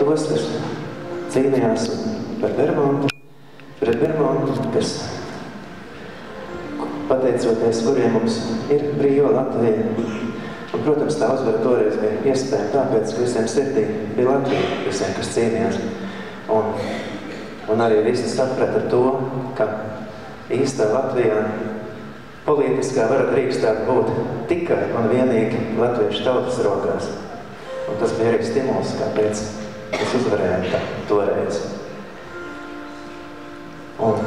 tos, kas cīnījās pret Bermontu, kas, pateicoties, kuriem mums ir brīva Latvija. Un, protams, tā uzvara toreiz bija iespējama tāpēc, ka visiem sirdī bija Latvija, visiem, kas cīnījās. Un arī visi saprata to, ka īstā Latvijā politiskā vara drīkstētu būt tikai un vienīgi latviešu tautas rokās. Un tas bija arī stimuls, kāpēc mēs uzvarējām toreiz. Un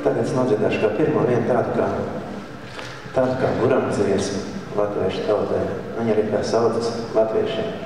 tagad es nodziedāšu kā pirmo vienu tādu kā guram dziesmu latviešu tautai. Viņi arī kā saucas latviešiem.